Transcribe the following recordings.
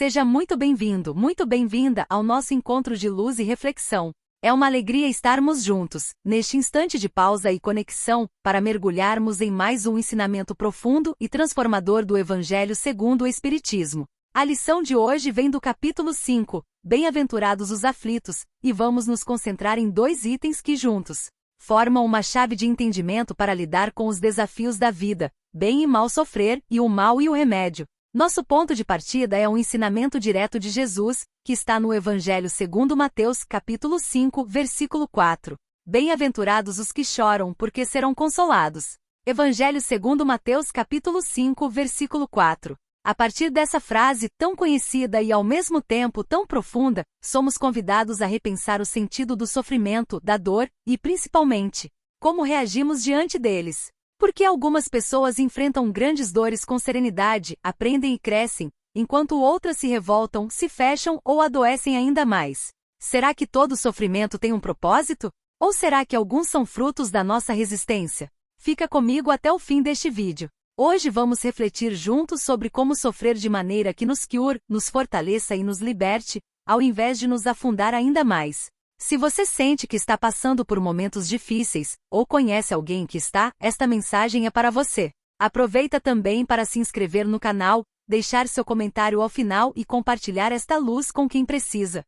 Seja muito bem-vindo, muito bem-vinda ao nosso encontro de luz e reflexão. É uma alegria estarmos juntos, neste instante de pausa e conexão, para mergulharmos em mais um ensinamento profundo e transformador do Evangelho segundo o Espiritismo. A lição de hoje vem do capítulo 5, Bem-aventurados os aflitos, e vamos nos concentrar em dois itens que juntos formam uma chave de entendimento para lidar com os desafios da vida, bem e mal sofrer, e o mal e o remédio. Nosso ponto de partida é um ensinamento direto de Jesus, que está no Evangelho segundo Mateus, capítulo 5, versículo 4. Bem-aventurados os que choram, porque serão consolados. Evangelho segundo Mateus, capítulo 5, versículo 4. A partir dessa frase tão conhecida e ao mesmo tempo tão profunda, somos convidados a repensar o sentido do sofrimento, da dor, e principalmente, como reagimos diante deles. Porque algumas pessoas enfrentam grandes dores com serenidade, aprendem e crescem, enquanto outras se revoltam, se fecham ou adoecem ainda mais. Será que todo sofrimento tem um propósito? Ou será que alguns são frutos da nossa resistência? Fica comigo até o fim deste vídeo. Hoje vamos refletir juntos sobre como sofrer de maneira que nos cure, nos fortaleça e nos liberte, ao invés de nos afundar ainda mais. Se você sente que está passando por momentos difíceis, ou conhece alguém que está, esta mensagem é para você. Aproveita também para se inscrever no canal, deixar seu comentário ao final e compartilhar esta luz com quem precisa.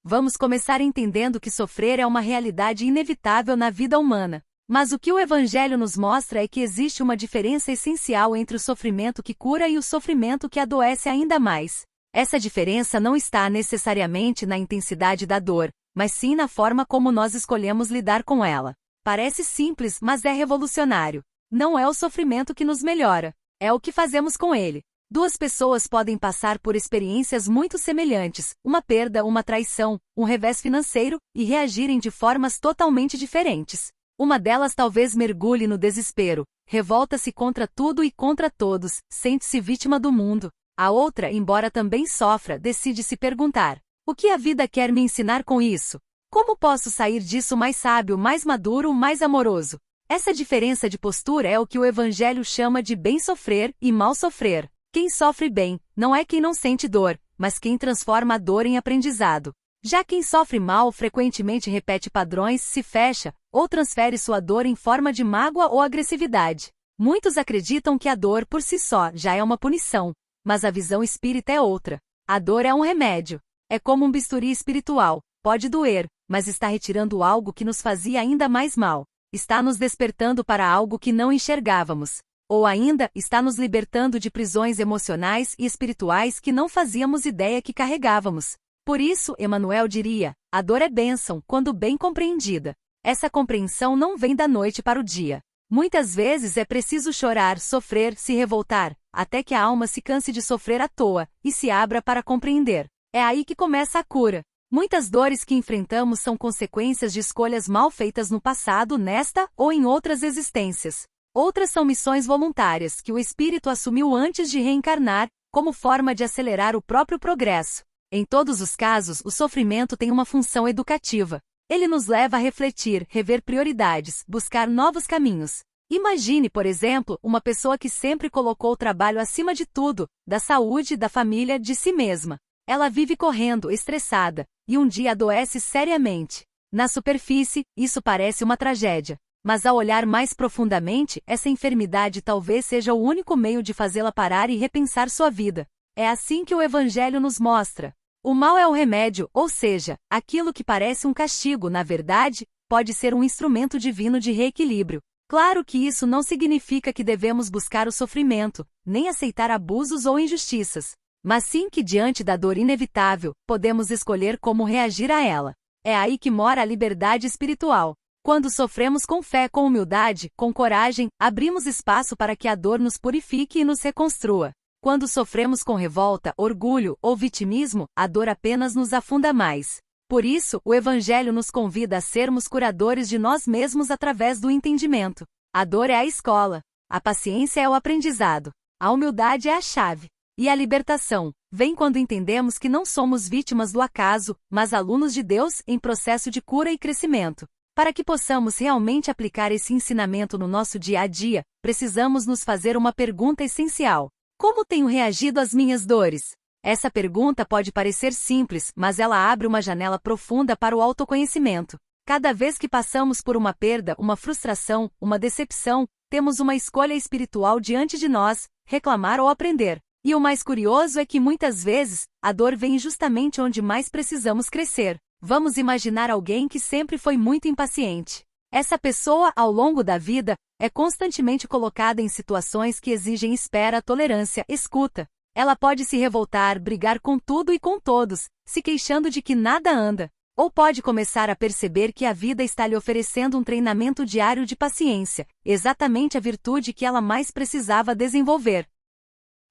Vamos começar entendendo que sofrer é uma realidade inevitável na vida humana. Mas o que o Evangelho nos mostra é que existe uma diferença essencial entre o sofrimento que cura e o sofrimento que adoece ainda mais. Essa diferença não está necessariamente na intensidade da dor, mas sim na forma como nós escolhemos lidar com ela. Parece simples, mas é revolucionário. Não é o sofrimento que nos melhora, é o que fazemos com ele. Duas pessoas podem passar por experiências muito semelhantes, uma perda, uma traição, um revés financeiro, e reagirem de formas totalmente diferentes. Uma delas talvez mergulhe no desespero, revolta-se contra tudo e contra todos, sente-se vítima do mundo. A outra, embora também sofra, decide se perguntar: o que a vida quer me ensinar com isso? Como posso sair disso mais sábio, mais maduro, mais amoroso? Essa diferença de postura é o que o Evangelho chama de bem sofrer e mal sofrer. Quem sofre bem, não é quem não sente dor, mas quem transforma a dor em aprendizado. Já quem sofre mal frequentemente repete padrões, se fecha, ou transfere sua dor em forma de mágoa ou agressividade. Muitos acreditam que a dor por si só já é uma punição, mas a visão espírita é outra. A dor é um remédio. É como um bisturi espiritual, pode doer, mas está retirando algo que nos fazia ainda mais mal. Está nos despertando para algo que não enxergávamos. Ou ainda, está nos libertando de prisões emocionais e espirituais que não fazíamos ideia que carregávamos. Por isso, Emmanuel diria: a dor é bênção, quando bem compreendida. Essa compreensão não vem da noite para o dia. Muitas vezes é preciso chorar, sofrer, se revoltar, até que a alma se canse de sofrer à toa, e se abra para compreender. É aí que começa a cura. Muitas dores que enfrentamos são consequências de escolhas mal feitas no passado, nesta ou em outras existências. Outras são missões voluntárias que o espírito assumiu antes de reencarnar, como forma de acelerar o próprio progresso. Em todos os casos, o sofrimento tem uma função educativa. Ele nos leva a refletir, rever prioridades, buscar novos caminhos. Imagine, por exemplo, uma pessoa que sempre colocou o trabalho acima de tudo, da saúde, da família, de si mesma. Ela vive correndo, estressada, e um dia adoece seriamente. Na superfície, isso parece uma tragédia. Mas ao olhar mais profundamente, essa enfermidade talvez seja o único meio de fazê-la parar e repensar sua vida. É assim que o Evangelho nos mostra. O mal é o remédio, ou seja, aquilo que parece um castigo, na verdade, pode ser um instrumento divino de reequilíbrio. Claro que isso não significa que devemos buscar o sofrimento, nem aceitar abusos ou injustiças. Mas sim que diante da dor inevitável, podemos escolher como reagir a ela. É aí que mora a liberdade espiritual. Quando sofremos com fé, com humildade, com coragem, abrimos espaço para que a dor nos purifique e nos reconstrua. Quando sofremos com revolta, orgulho ou vitimismo, a dor apenas nos afunda mais. Por isso, o Evangelho nos convida a sermos curadores de nós mesmos através do entendimento. A dor é a escola, a paciência é o aprendizado, a humildade é a chave. E a libertação vem quando entendemos que não somos vítimas do acaso, mas alunos de Deus em processo de cura e crescimento. Para que possamos realmente aplicar esse ensinamento no nosso dia a dia, precisamos nos fazer uma pergunta essencial: como tenho reagido às minhas dores? Essa pergunta pode parecer simples, mas ela abre uma janela profunda para o autoconhecimento. Cada vez que passamos por uma perda, uma frustração, uma decepção, temos uma escolha espiritual diante de nós: reclamar ou aprender. E o mais curioso é que muitas vezes, a dor vem justamente onde mais precisamos crescer. Vamos imaginar alguém que sempre foi muito impaciente. Essa pessoa, ao longo da vida, é constantemente colocada em situações que exigem espera, tolerância, escuta. Ela pode se revoltar, brigar com tudo e com todos, se queixando de que nada anda. Ou pode começar a perceber que a vida está lhe oferecendo um treinamento diário de paciência, exatamente a virtude que ela mais precisava desenvolver.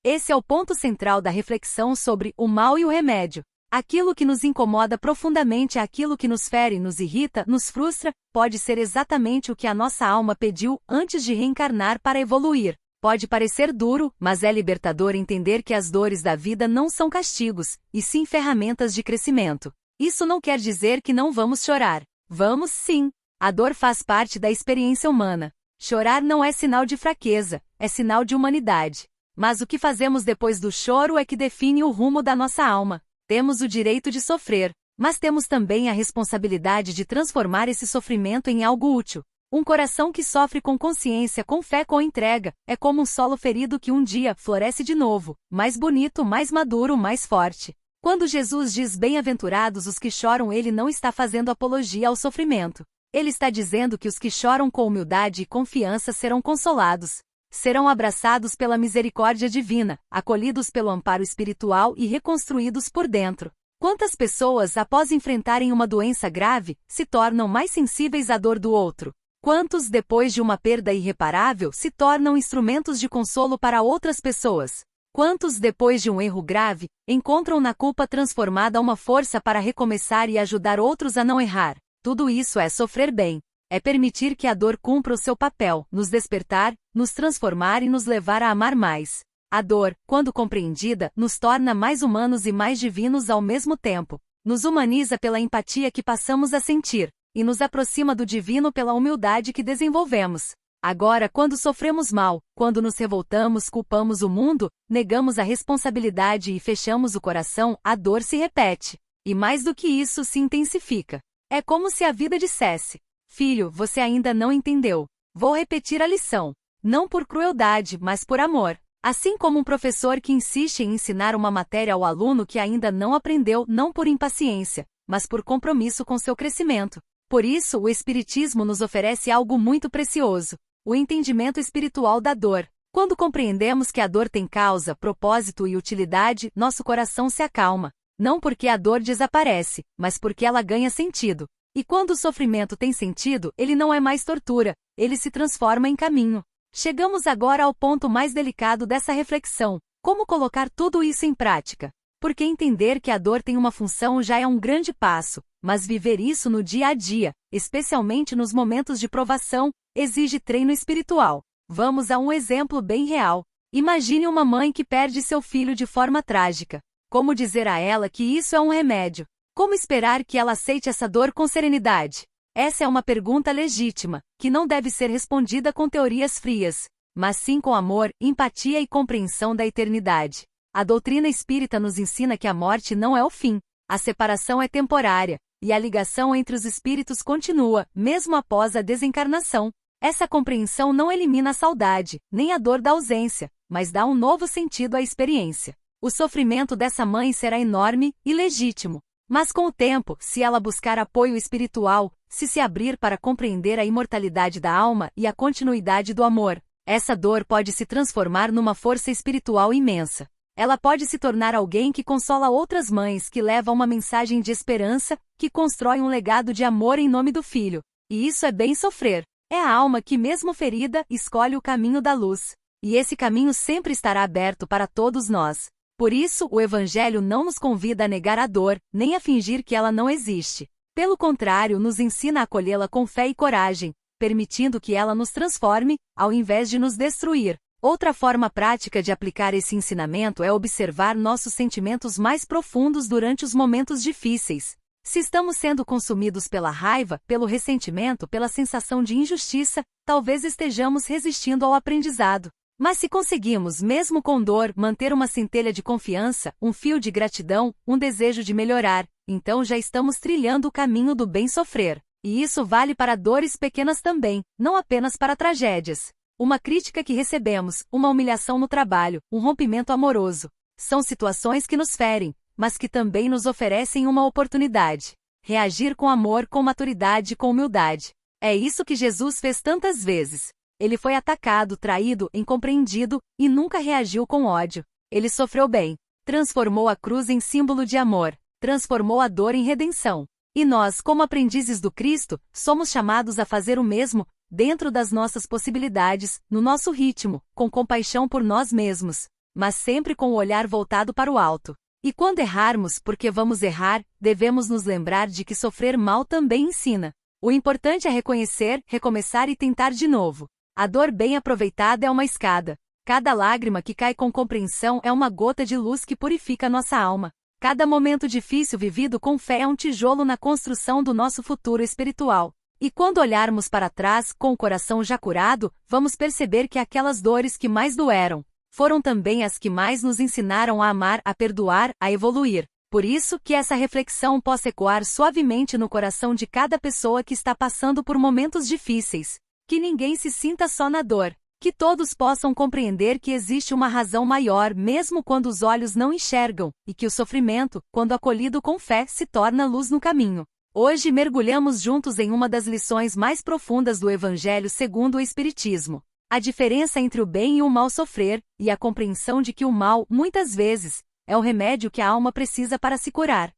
Esse é o ponto central da reflexão sobre o mal e o remédio. Aquilo que nos incomoda profundamente, aquilo que nos fere, nos irrita, nos frustra, pode ser exatamente o que a nossa alma pediu antes de reencarnar para evoluir. Pode parecer duro, mas é libertador entender que as dores da vida não são castigos, e sim ferramentas de crescimento. Isso não quer dizer que não vamos chorar. Vamos sim. A dor faz parte da experiência humana. Chorar não é sinal de fraqueza, é sinal de humanidade. Mas o que fazemos depois do choro é que define o rumo da nossa alma. Temos o direito de sofrer, mas temos também a responsabilidade de transformar esse sofrimento em algo útil. Um coração que sofre com consciência, com fé, com entrega, é como um solo ferido que um dia floresce de novo, mais bonito, mais maduro, mais forte. Quando Jesus diz bem-aventurados os que choram, ele não está fazendo apologia ao sofrimento. Ele está dizendo que os que choram com humildade e confiança serão consolados. Serão abraçados pela misericórdia divina, acolhidos pelo amparo espiritual e reconstruídos por dentro. Quantas pessoas, após enfrentarem uma doença grave, se tornam mais sensíveis à dor do outro? Quantos, depois de uma perda irreparável, se tornam instrumentos de consolo para outras pessoas? Quantos, depois de um erro grave, encontram na culpa transformada uma força para recomeçar e ajudar outros a não errar? Tudo isso é sofrer bem. É permitir que a dor cumpra o seu papel, nos despertar, nos transformar e nos levar a amar mais. A dor, quando compreendida, nos torna mais humanos e mais divinos ao mesmo tempo. Nos humaniza pela empatia que passamos a sentir, e nos aproxima do divino pela humildade que desenvolvemos. Agora, quando sofremos mal, quando nos revoltamos, culpamos o mundo, negamos a responsabilidade e fechamos o coração, a dor se repete. E mais do que isso, se intensifica. É como se a vida dissesse: filho, você ainda não entendeu. Vou repetir a lição. Não por crueldade, mas por amor. Assim como um professor que insiste em ensinar uma matéria ao aluno que ainda não aprendeu, não por impaciência, mas por compromisso com seu crescimento. Por isso, o Espiritismo nos oferece algo muito precioso: o entendimento espiritual da dor. Quando compreendemos que a dor tem causa, propósito e utilidade, nosso coração se acalma. Não porque a dor desaparece, mas porque ela ganha sentido. E quando o sofrimento tem sentido, ele não é mais tortura, ele se transforma em caminho. Chegamos agora ao ponto mais delicado dessa reflexão: como colocar tudo isso em prática? Porque entender que a dor tem uma função já é um grande passo, mas viver isso no dia a dia, especialmente nos momentos de provação, exige treino espiritual. Vamos a um exemplo bem real. Imagine uma mãe que perde seu filho de forma trágica. Como dizer a ela que isso é um remédio? Como esperar que ela aceite essa dor com serenidade? Essa é uma pergunta legítima, que não deve ser respondida com teorias frias, mas sim com amor, empatia e compreensão da eternidade. A doutrina espírita nos ensina que a morte não é o fim, a separação é temporária, e a ligação entre os espíritos continua, mesmo após a desencarnação. Essa compreensão não elimina a saudade, nem a dor da ausência, mas dá um novo sentido à experiência. O sofrimento dessa mãe será enorme e legítimo. Mas com o tempo, se ela buscar apoio espiritual, se abrir para compreender a imortalidade da alma e a continuidade do amor, essa dor pode se transformar numa força espiritual imensa. Ela pode se tornar alguém que consola outras mães, que leva uma mensagem de esperança, que constrói um legado de amor em nome do filho. E isso é bem sofrer. É a alma que, mesmo ferida, escolhe o caminho da luz. E esse caminho sempre estará aberto para todos nós. Por isso, o Evangelho não nos convida a negar a dor, nem a fingir que ela não existe. Pelo contrário, nos ensina a acolhê-la com fé e coragem, permitindo que ela nos transforme, ao invés de nos destruir. Outra forma prática de aplicar esse ensinamento é observar nossos sentimentos mais profundos durante os momentos difíceis. Se estamos sendo consumidos pela raiva, pelo ressentimento, pela sensação de injustiça, talvez estejamos resistindo ao aprendizado. Mas se conseguimos, mesmo com dor, manter uma centelha de confiança, um fio de gratidão, um desejo de melhorar, então já estamos trilhando o caminho do bem sofrer. E isso vale para dores pequenas também, não apenas para tragédias. Uma crítica que recebemos, uma humilhação no trabalho, um rompimento amoroso. São situações que nos ferem, mas que também nos oferecem uma oportunidade. Reagir com amor, com maturidade, com humildade. É isso que Jesus fez tantas vezes. Ele foi atacado, traído, incompreendido, e nunca reagiu com ódio. Ele sofreu bem. Transformou a cruz em símbolo de amor. Transformou a dor em redenção. E nós, como aprendizes do Cristo, somos chamados a fazer o mesmo, dentro das nossas possibilidades, no nosso ritmo, com compaixão por nós mesmos, mas sempre com o olhar voltado para o alto. E quando errarmos, porque vamos errar, devemos nos lembrar de que sofrer mal também ensina. O importante é reconhecer, recomeçar e tentar de novo. A dor bem aproveitada é uma escada. Cada lágrima que cai com compreensão é uma gota de luz que purifica nossa alma. Cada momento difícil vivido com fé é um tijolo na construção do nosso futuro espiritual. E quando olharmos para trás, com o coração já curado, vamos perceber que aquelas dores que mais doeram, foram também as que mais nos ensinaram a amar, a perdoar, a evoluir. Por isso, que essa reflexão possa ecoar suavemente no coração de cada pessoa que está passando por momentos difíceis. Que ninguém se sinta só na dor. Que todos possam compreender que existe uma razão maior mesmo quando os olhos não enxergam, e que o sofrimento, quando acolhido com fé, se torna luz no caminho. Hoje mergulhamos juntos em uma das lições mais profundas do Evangelho segundo o Espiritismo. A diferença entre o bem e o mal sofrer, e a compreensão de que o mal, muitas vezes, é o remédio que a alma precisa para se curar.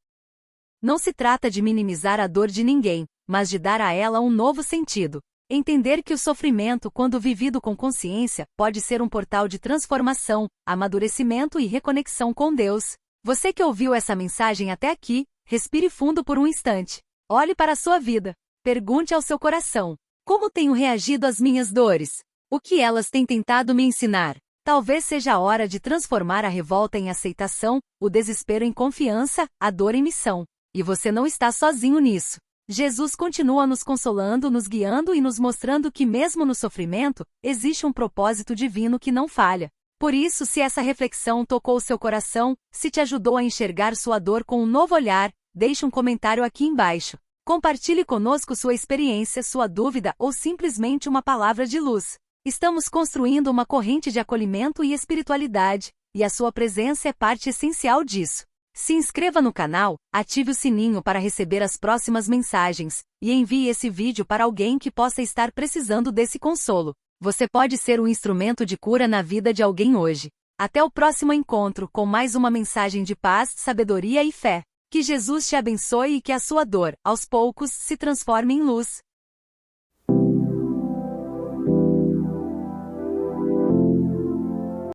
Não se trata de minimizar a dor de ninguém, mas de dar a ela um novo sentido. Entender que o sofrimento, quando vivido com consciência, pode ser um portal de transformação, amadurecimento e reconexão com Deus. Você que ouviu essa mensagem até aqui, respire fundo por um instante. Olhe para a sua vida. Pergunte ao seu coração: como tenho reagido às minhas dores? O que elas têm tentado me ensinar? Talvez seja a hora de transformar a revolta em aceitação, o desespero em confiança, a dor em missão. E você não está sozinho nisso. Jesus continua nos consolando, nos guiando e nos mostrando que mesmo no sofrimento, existe um propósito divino que não falha. Por isso, se essa reflexão tocou seu coração, se te ajudou a enxergar sua dor com um novo olhar, deixe um comentário aqui embaixo. Compartilhe conosco sua experiência, sua dúvida ou simplesmente uma palavra de luz. Estamos construindo uma corrente de acolhimento e espiritualidade, e a sua presença é parte essencial disso. Se inscreva no canal, ative o sininho para receber as próximas mensagens, e envie esse vídeo para alguém que possa estar precisando desse consolo. Você pode ser um instrumento de cura na vida de alguém hoje. Até o próximo encontro com mais uma mensagem de paz, sabedoria e fé. Que Jesus te abençoe e que a sua dor, aos poucos, se transforme em luz.